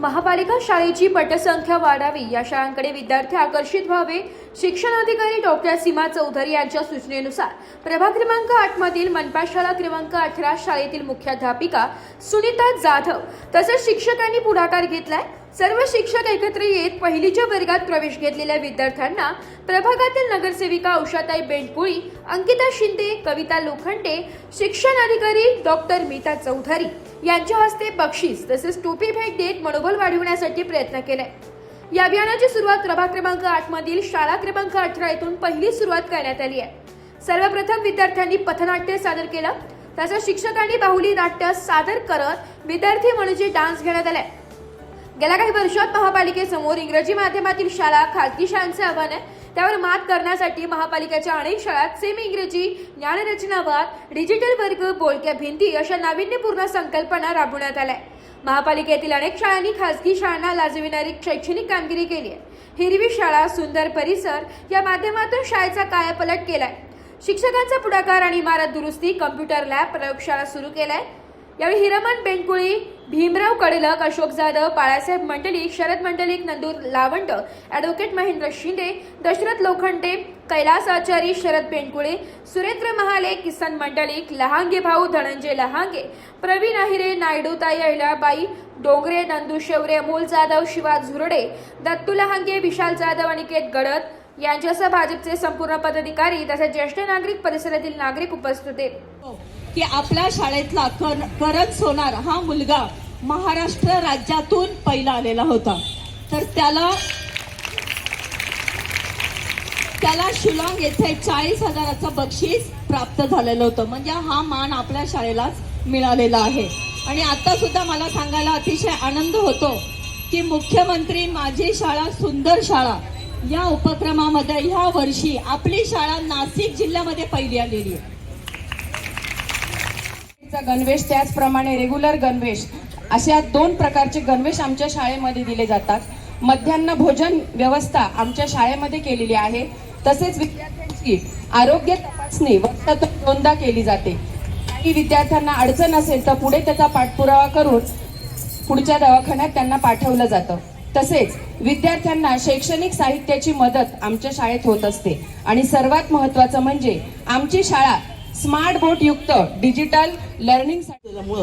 महापालिका शाळेची पटसंख्या वाढावी, या शाळांकडे विद्यार्थी आकर्षित व्हावे, शिक्षण अधिकारी डॉक्टर सीमा चौधरी यांच्या सूचनेनुसार प्रभाग क्रमांक 8 मधील मनपा शाळा क्रमांक 18 शाळेतील मुख्याध्यापिका सुनीता जाधव तसेच शिक्षकांनी पुढाकार घेतलाय। सर्व शिक्षक एकत्र येत पहिलीच्या वर्गात प्रवेश घेतलेल्या विद्यार्थ्यांना प्रभागातील नगरसेविका उषाताई बेंडपुळी, अंकिता शिंदे, कविता लोखंडे, शिक्षण अधिकारी डॉक्टर मीता चौधरी यांच्या हस्ते बक्षीस तसेच टोपी भेट देत मनोबल वाढविण्यासाठी प्रयत्न केले। या अभियानाची सुरुवात प्रभाग क्रमांक 8 मधील शाळा क्रमांक 18 येथून पहिली सुरुवात करण्यात आली आहे। सर्वप्रथम विद्यार्थ्यांनी पथनाट्य सादर केलं, तसेच शिक्षकांनी बाहुली नाट्य सादर करत विद्यार्थी म्हणजे डान्स घेण्यात आले। गेल्या काही वर्षात महापालिकेसमोर इंग्रजी माध्यमातील शाळा, खासगी शाळांचे आव्हान आहे, त्यावर मात करण्यासाठी महापालिकेच्या अनेक शाळांत सेमी इंग्रजी, ज्ञानरचनावाद, डिजिटल वर्ग, बोलक्या भिंती अशा नाविन्यपूर्ण संकल्पना राबवण्यात आल्या। महापालिकेतील अनेक शाळांनी खासगी शाळांना लाजविणारी शैक्षणिक कामगिरी केली आहे। हिरवी शाळा, सुंदर परिसर या माध्यमातून शाळेचा कायापालट केलाय। शिक्षकांचा पुढाकार आणि इमारत दुरुस्ती, कम्प्युटर लॅब, प्रयोगशाळा सुरू केलाय। यावेळी हिरमन बेंडकुळी, भीमराव कडेलक, अशोक जाधव, बाळासाहेब मंडलिक, शरद मंडलिक, नंदूर लावंड, ॲडव्होकेट महेंद्र शिंदे, दशरथ लोखंडे, कैलास आचारी, शरद बेंडकुळे, सुरेंद्र महाले, किसन मंडलिक, लहांगे भाऊ, धनंजय लहांगे, प्रवीण अहिरे, नायडूताई अहिल्याबाई डोंगरे, नंदू शेवरे, अमोल जाधव, शिवा झुरडे, दत्तू लहांगे, विशाल जाधव, अनिकेत गडत यांच्यासह भाजपचे संपूर्ण पदाधिकारी तसेच ज्येष्ठ नागरिक, परिसरातील नागरिक उपस्थित होते। की आपल्या शाळेतला करण सोनार हा मुलगा महाराष्ट्र राज्यातून पहिला आलेला होता, तर त्याला शिलाँग येथे 40,000चं बक्षीस प्राप्त झालेलं होतं। म्हणजे हा मान आपल्या शाळेलाच मिळालेला आहे। आणि आता सुद्धा मला सांगायला अतिशय आनंद होतो की मुख्यमंत्री माझी शाळा सुंदर शाळा या उपक्रमामध्ये ह्या वर्षी आपली शाळा नाशिक जिल्ह्यामध्ये पहिली आलेली आहे। गणवेश त्याचप्रमाणे रेग्युलर गणवेश अशा 2 प्रकारचे गणवेश आमच्या शाळेमध्ये दिले जातात। मध्यान्ह भोजन व्यवस्था आमच्या शाळेमध्ये केलेली आहे। तसेच विद्यार्थ्यांची आरोग्य तपासणी वर्षातून 2दा केली जाते। काही विद्यार्थ्यांना अडचण असेल तर पुढे त्याचा पाठपुरावा करून पुढच्या दवाखान्यात त्यांना पाठवलं जातं। तसेच विद्यार्थ्यांना शैक्षणिक साहित्याची मदत आमच्या शाळेत होत असते। आणि सर्वात महत्त्वाचं म्हणजे आमची शाळा स्मार्ट बोर्ड युक्त डिजिटल लर्निंग मुळे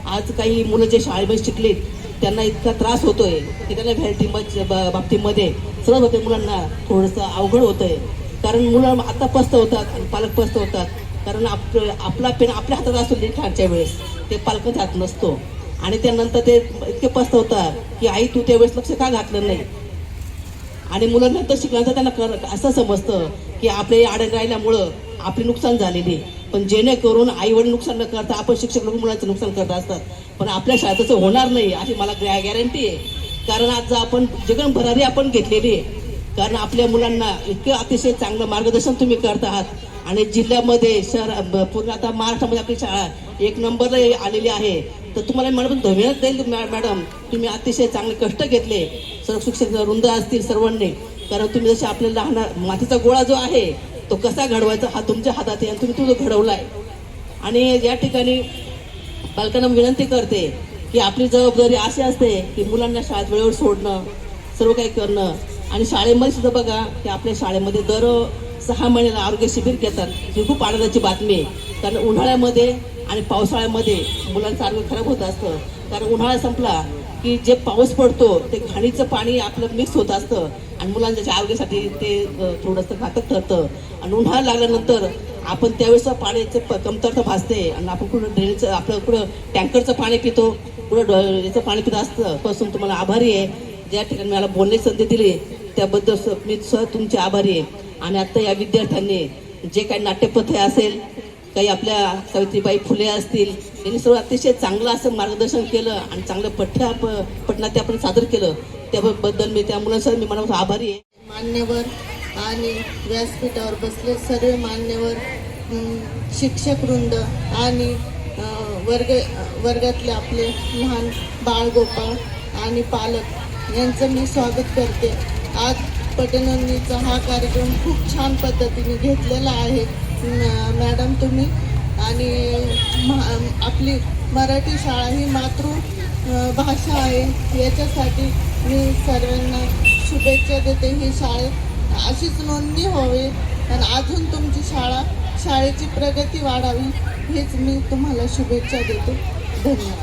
आज काही मुलं जे शाळेमध्ये शिकलेत त्यांना इतका त्रास होतोय की त्यांना व्हॅलिटी बाबतीमध्ये सहज होते, मुलांना थोडंसं अवघड होतंय। कारण मुलं आता पस्तवतात आणि पालक पस्तवतात, कारण आपला पेन आपल्या हातात असतो लिखाणच्या वेळेस, ते पालकांच्या हात नसतो। आणि त्यानंतर ते इतके पस्तवतात की आई तू त्यावेळेस लक्ष का घातलं नाही। आणि मुलांनंतर शिकल्यानंतर त्यांना असं समजतं की आपले आडे राहिल्यामुळं आपले नुकसान झालेले, पण जेणेकरून आई वडील नुकसान न करता आपण शिक्षक लोक मुलांचं नुकसान करत असतात। पण आपल्या शाळेत तसं होणार नाही अशी मला गॅरंटी आहे। कारण आज आपण जगभरारी आपण घेतलेली आहे, कारण आपल्या मुलांना इतकं अतिशय चांगलं मार्गदर्शन तुम्ही करत आहात। आणि जिल्ह्यामध्ये शहर पूर्ण आता महाराष्ट्रामध्ये आपली शाळा 1 नंबरला आलेली आहे। तर तुम्हाला म्हणून धन्यवाद देईल मॅडम, तुम्ही अतिशय चांगले कष्ट घेतले, सर्व शिक्षक वृंद असतील सर्वांनी। कारण तुम्ही जसे आपल्याला लहान मातीचा गोळा जो आहे तो कसा घडवायचा हा तुमच्या हातात आहे आणि तुम्ही तो घडवलाय। आणि या ठिकाणी पालकांना विनंती करते की आपली जबाबदारी अशी असते की मुलांना शाळेत वेळेवर सोडणं, सर्व काही करणं। आणि शाळेमध्ये सुद्धा बघा की आपल्या शाळेमध्ये दर 6 महिन्याला आरोग्य शिबिर घेतात, ही खूप आनंदाची बातमी आहे। कारण उन्हाळ्यामध्ये आणि पावसाळ्यामध्ये मुलांचं आरोग्य खराब होत असतं, कारण उन्हाळा संपला की जे पाऊस पडतो ते घाणीचं पाणी आपलं मिक्स होत असतं आणि मुलांच्या आरोग्यासाठी ते थोडंसं घातक ठरतं। आणि उन्हाळा लागल्यानंतर आपण त्यावेळेस पाण्याचं कमतरता भासते आणि आपण कुठं ड्रेनेजचं आपलं कुठं टँकरचं पाणी पितो, कुठं याचं पाणी पित असतं। पासून तुम्हाला आभारी आहे, ज्या ठिकाणी मला बोलण्याची संधी दिली त्याबद्दल मी तुमचे आभारी आहे। आणि आता या विद्यार्थ्यांनी जे काही नाट्यपथ असेल, काही आपल्या सावित्रीबाई फुले असतील, त्यांनी सर्व अतिशय चांगलं असं मार्गदर्शन केलं आणि चांगलं पठनाट्य आपण सादर केलं, त्याबद्दल मी त्या मुलांसह मी मनापासून आभारी आहे। मान्यवर आणि व्यासपीठावर बसले सर्व मान्यवर, शिक्षकवृंद आणि वर्गातले आपले लहान बाळगोपाळ आणि पालक यांचं मी स्वागत करते। आज पटनोंदणीचा हा कार्यक्रम खूप छान पद्धतीने घेतलेला आहे मॅडम तुम्ही। आणि आपली मराठी शाळा ही भाषा आहे याच्यासाठी मी सर्वांना शुभेच्छा देते. ही शाळेत अशीच नोंदणी व्हावी आणि अजून तुमची शाळेची प्रगती वाढावी हेच मी तुम्हाला शुभेच्छा देते. धन्यवाद.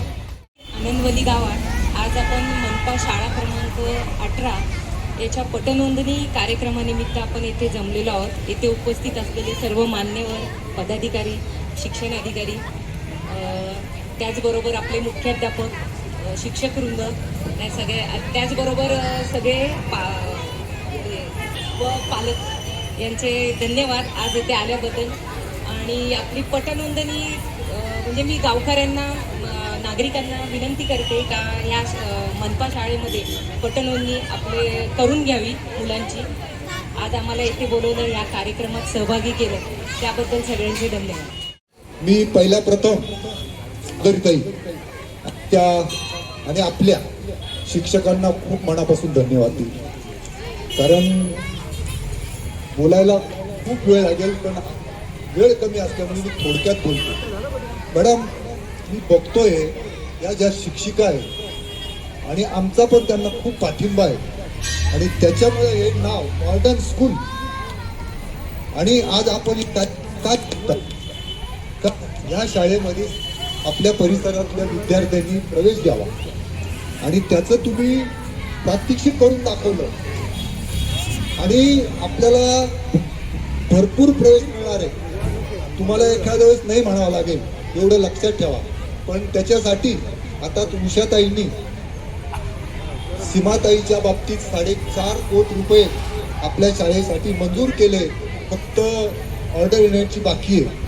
आनंदवली गावात आज आपण मनपा शाळा क्रमांक 18 याच्या पटनोंदणी कार्यक्रमानिमित्त आपण येथे जमलेलो आहोत. येथे उपस्थित असलेले सर्व मान्यवर पदाधिकारी, शिक्षण अधिकारी, त्याचबरोबर आपले मुख्याध्यापक, शिक्षकवृंद, त्याचबरोबर सगळे व पालक यांचे धन्यवाद आज इथे आल्याबद्दल. आणि आपली पटनोंदणी म्हणजे मी गावकऱ्यांना, नागरिकांना विनंती करते का या मनपा शाळेमध्ये पटनोंदणी आपले करून घ्यावी मुलांची. आज आम्हाला इथे बोलवलं, या कार्यक्रमात सहभागी केलं त्याबद्दल सगळ्यांचे धन्यवाद. मी पहिल्या प्रथम दरिताई त्या आणि आपल्या शिक्षकांना खूप मनापासून धन्यवाद देतो. कारण बोलायला खूप वेळ लागेल, पण वेळ कमी असल्यामुळे मी थोडक्यात बोलतो. मॅडम, मी बघतोय या ज्या शिक्षिका आहेत आणि आमचा पण त्यांना खूप पाठिंबा आहे आणि त्याच्यामुळे हे नाव मॉडर्न स्कूल. आणि आज आपण या शाळेमध्ये आपल्या परिसरातल्या विद्यार्थ्यांनी प्रवेश द्यावा आणि त्याचं तुम्ही प्रात्यक्षिक करून दाखवलं आणि आपल्याला भरपूर प्रवेश मिळणार आहे. तुम्हाला एखाद्या वेळेस नाही म्हणावं लागेल, एवढं लक्षात ठेवा. पण त्याच्यासाठी आता उषाताईंनी सीमाताईच्या बाबतीत 4.5 कोटी रुपये आपल्या शाळेसाठी मंजूर केले, फक्त ऑर्डर येण्याची बाकी आहे.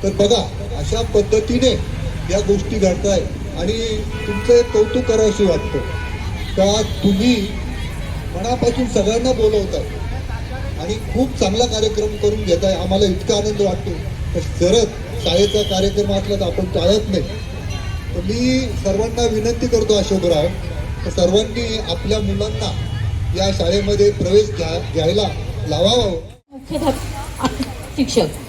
तर बघा, अशा पद्धतीने या गोष्टी घडताय आणि तुमचं एक कौतुक करावंशी वाटतं का तुम्ही मनापासून सगळ्यांना बोलवताय आणि खूप चांगला कार्यक्रम करून घेताय. आम्हाला इतका आनंद वाटतो. तर शरद शाळेचा कार्यक्रम असला तर आपण टाळत नाही. तर मी सर्वांना विनंती करतो अशोकराव, तर सर्वांनी आपल्या मुलांना या शाळेमध्ये प्रवेश घ्यायला लावावा. मुख्याध्यापक, शिक्षक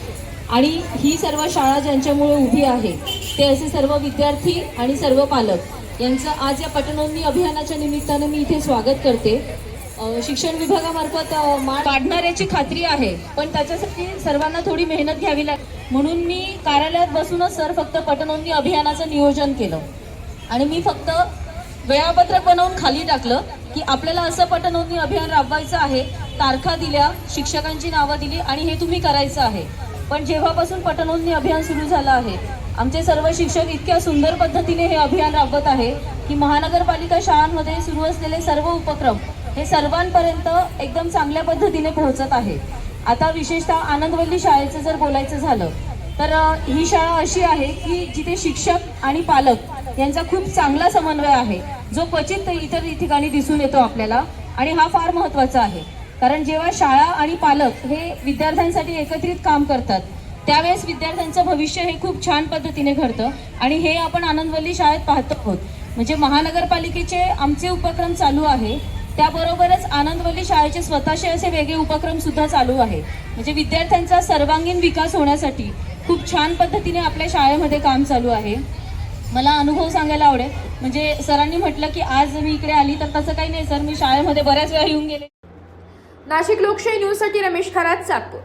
आणि ही सर्व शाळा ज्यांच्यामुळे उभी आहे ते असे सर्व विद्यार्थी आणि सर्व पालक यांचं आज या पटनोंदणी अभियानाच्या निमित्तानं मी इथे स्वागत करते. शिक्षण विभागामार्फत मार्क काढणाऱ्याची खात्री आहे, पण त्याच्यासाठी सर्वांना थोडी मेहनत घ्यावी लागते. म्हणून मी कार्यालयात बसूनच फक्त पटनोंदणी अभियानाचं नियोजन केलं आणि मी फक्त वेळापत्रक बनवून खाली टाकलं की आपल्याला असं पटनोंदणी अभियान राबवायचं आहे. तारखा दिल्या, शिक्षकांची नावं दिली आणि हे तुम्ही करायचं आहे. पण जेव्हापासून पटनोंदणी अभियान सुरू झालं आहे, आमचे सर्व शिक्षक इतक्या सुंदर पद्धतीने हे अभियान राबवत आहे की महानगरपालिका शाळांमध्ये सुरू असलेले सर्व उपक्रम हे सर्वांपर्यंत एकदम चांगल्या पद्धतीने पोहोचत आहे. आता विशेषतः आनंदवल्ली शाळेचं जर बोलायचं झालं तर ही शाळा अशी आहे की जिथे शिक्षक आणि पालक यांचा खूप चांगला समन्वय आहे, जो क्वचित इतर ठिकाणी दिसून येतो आपल्याला. आणि हा फार महत्त्वाचा आहे, कारण जेव्हा शाळा आणि पालक हे विद्यार्थ्यांसाठी एकत्रित काम करतात त्यावेळेस विद्यार्थ्यांचं भविष्य हे खूप छान पद्धतीने घडतं. आणि हे आपण आनंदवल्ली शाळेत पाहतो आहोत. म्हणजे महानगरपालिकेचे आमचे उपक्रम चालू आहे, त्याबरोबरच आनंदवल्ली शाळेचे स्वतःचे असे वेगळे उपक्रम सुद्धा चालू आहे. म्हणजे विद्यार्थ्यांचा सर्वांगीण विकास होण्यासाठी खूप छान पद्धतीने आपल्या शाळेमध्ये काम चालू आहे. मला अनुभव सांगायला आवडेल. म्हणजे सरांनी म्हटलं की आज मी इकडे आली, तर तसं काही नाही सर, मी शाळेमध्ये बऱ्याच वेळा येऊन गेले. नाशिक लोकशाही न्यूजसाठी रमेश खरात, सातपूर.